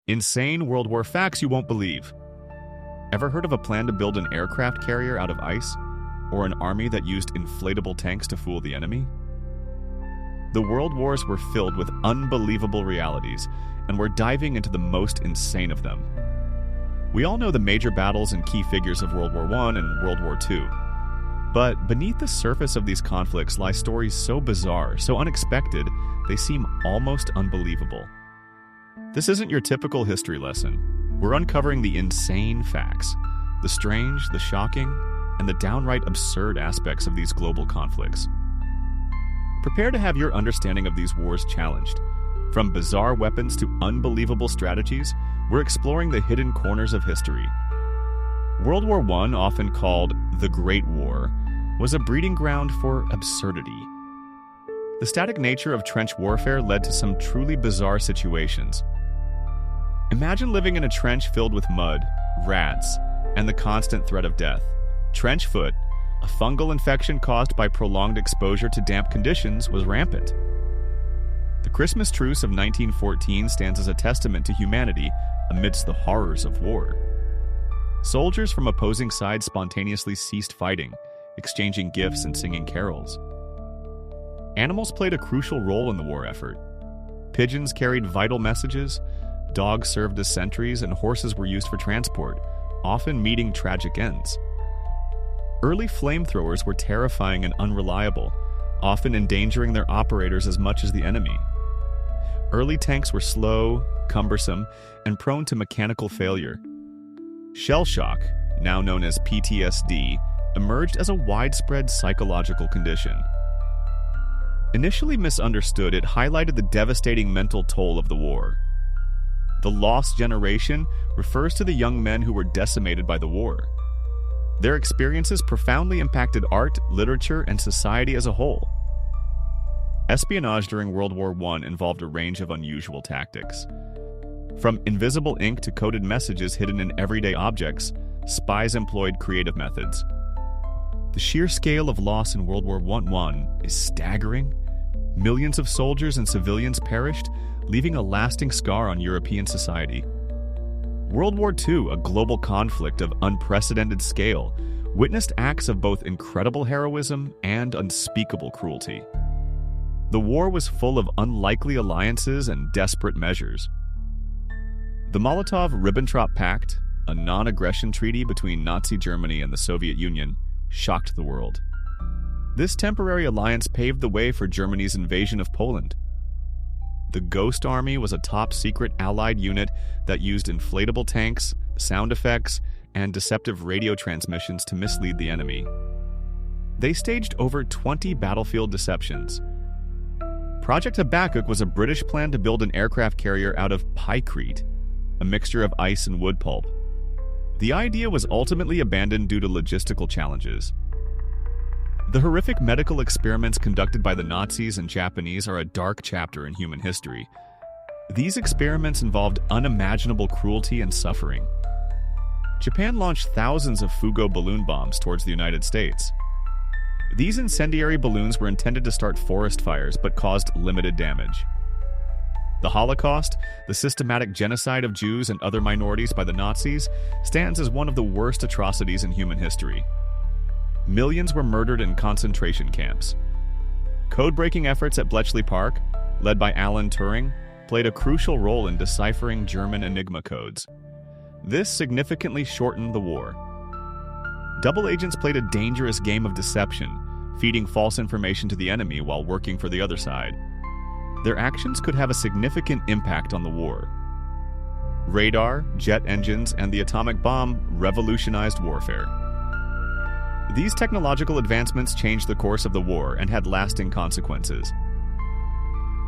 Insane World War facts you won't believe. Ever heard of a plan to build an aircraft carrier out of ice? Or an army that used inflatable tanks to fool the enemy? The World Wars were filled with unbelievable realities, and we're diving into the most insane of them. We all know the major battles and key figures of World War I and World War II. But beneath the surface of these conflicts lie stories so bizarre, so unexpected, they seem almost unbelievable. This isn't your typical history lesson. We're uncovering the insane facts, the strange, the shocking, and the downright absurd aspects of these global conflicts. Prepare to have your understanding of these wars challenged. From bizarre weapons to unbelievable strategies, we're exploring the hidden corners of history. World War I, often called the Great War, was a breeding ground for absurdity. The static nature of trench warfare led to some truly bizarre situations. Imagine living in a trench filled with mud, rats, and the constant threat of death. Trench foot, a fungal infection caused by prolonged exposure to damp conditions, was rampant. The Christmas truce of 1914 stands as a testament to humanity amidst the horrors of war. Soldiers from opposing sides spontaneously ceased fighting, exchanging gifts and singing carols. Animals played a crucial role in the war effort. Pigeons carried vital messages, dogs served as sentries, and horses were used for transport, often meeting tragic ends. Early flamethrowers were terrifying and unreliable, often endangering their operators as much as the enemy. Early tanks were slow, cumbersome, and prone to mechanical failure. Shell shock, now known as PTSD, emerged as a widespread psychological condition. Initially misunderstood, it highlighted the devastating mental toll of the war. The lost generation refers to the young men who were decimated by the war. Their experiences profoundly impacted art, literature, and society as a whole. Espionage during World War I involved a range of unusual tactics. From invisible ink to coded messages hidden in everyday objects, spies employed creative methods. The sheer scale of loss in World War I is staggering. Millions of soldiers and civilians perished, leaving a lasting scar on European society. World War II, a global conflict of unprecedented scale, witnessed acts of both incredible heroism and unspeakable cruelty. The war was full of unlikely alliances and desperate measures. The Molotov-Ribbentrop Pact, a non-aggression treaty between Nazi Germany and the Soviet Union, shocked the world. This temporary alliance paved the way for Germany's invasion of Poland. The Ghost Army was a top-secret Allied unit that used inflatable tanks, sound effects, and deceptive radio transmissions to mislead the enemy. They staged over 20 battlefield deceptions. Project Habakkuk was a British plan to build an aircraft carrier out of pykrete, a mixture of ice and wood pulp. The idea was ultimately abandoned due to logistical challenges. The horrific medical experiments conducted by the Nazis and Japanese are a dark chapter in human history. These experiments involved unimaginable cruelty and suffering. Japan launched thousands of Fugo balloon bombs towards the United States. These incendiary balloons were intended to start forest fires but caused limited damage. The Holocaust, the systematic genocide of Jews and other minorities by the Nazis, stands as one of the worst atrocities in human history. Millions were murdered in concentration camps. Code-breaking efforts at Bletchley Park, led by Alan Turing, played a crucial role in deciphering German Enigma codes. This significantly shortened the war. Double agents played a dangerous game of deception, feeding false information to the enemy while working for the other side. Their actions could have a significant impact on the war. Radar, jet engines, and the atomic bomb revolutionized warfare. These technological advancements changed the course of the war and had lasting consequences.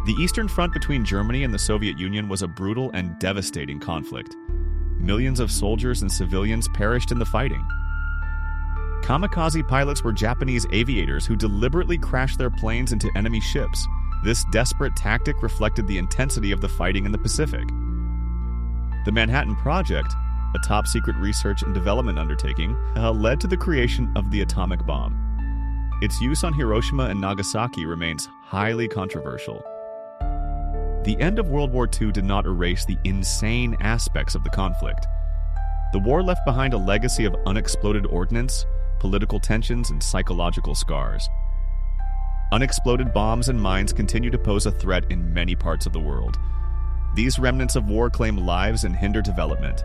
The Eastern Front between Germany and the Soviet Union was a brutal and devastating conflict. Millions of soldiers and civilians perished in the fighting. Kamikaze pilots were Japanese aviators who deliberately crashed their planes into enemy ships. This desperate tactic reflected the intensity of the fighting in the Pacific. The Manhattan Project, a top-secret research and development undertaking, led to the creation of the atomic bomb. Its use on Hiroshima and Nagasaki remains highly controversial. The end of World War II did not erase the insane aspects of the conflict. The war left behind a legacy of unexploded ordnance, political tensions, and psychological scars. Unexploded bombs and mines continue to pose a threat in many parts of the world. These remnants of war claim lives and hinder development.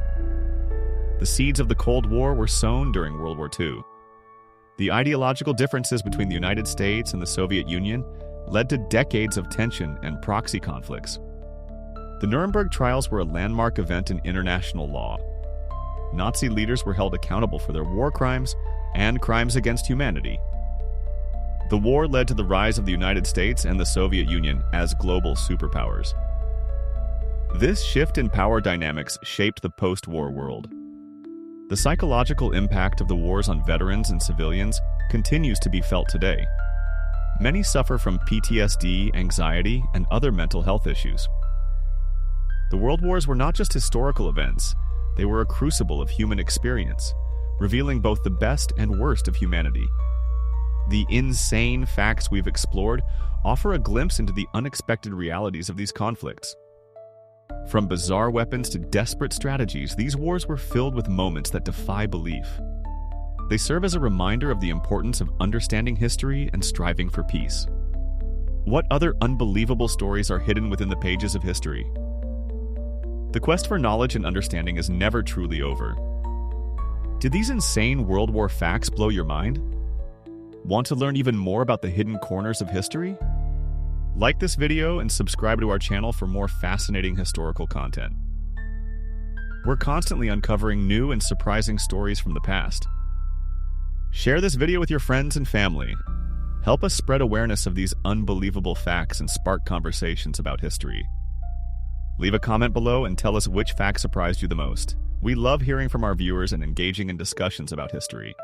The seeds of the Cold War were sown during World War II. The ideological differences between the United States and the Soviet Union led to decades of tension and proxy conflicts. The Nuremberg trials were a landmark event in international law. Nazi leaders were held accountable for their war crimes and crimes against humanity. The war led to the rise of the United States and the Soviet Union as global superpowers. This shift in power dynamics shaped the post-war world. The psychological impact of the wars on veterans and civilians continues to be felt today. Many suffer from PTSD, anxiety, and other mental health issues. The World Wars were not just historical events, they were a crucible of human experience, revealing both the best and worst of humanity. The insane facts we've explored offer a glimpse into the unexpected realities of these conflicts. From bizarre weapons to desperate strategies, these wars were filled with moments that defy belief. They serve as a reminder of the importance of understanding history and striving for peace. What other unbelievable stories are hidden within the pages of history? The quest for knowledge and understanding is never truly over. Did these insane World War facts blow your mind? Want to learn even more about the hidden corners of history? Like this video and subscribe to our channel for more fascinating historical content. We're constantly uncovering new and surprising stories from the past. Share this video with your friends and family. Help us spread awareness of these unbelievable facts and spark conversations about history. Leave a comment below and tell us which fact surprised you the most. We love hearing from our viewers and engaging in discussions about history.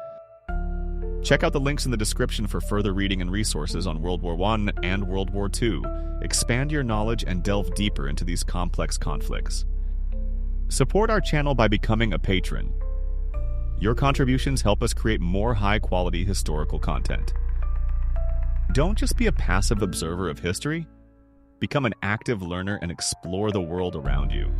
Check out the links in the description for further reading and resources on World War I and World War II. Expand your knowledge and delve deeper into these complex conflicts. Support our channel by becoming a patron. Your contributions help us create more high-quality historical content. Don't just be a passive observer of history. Become an active learner and explore the world around you.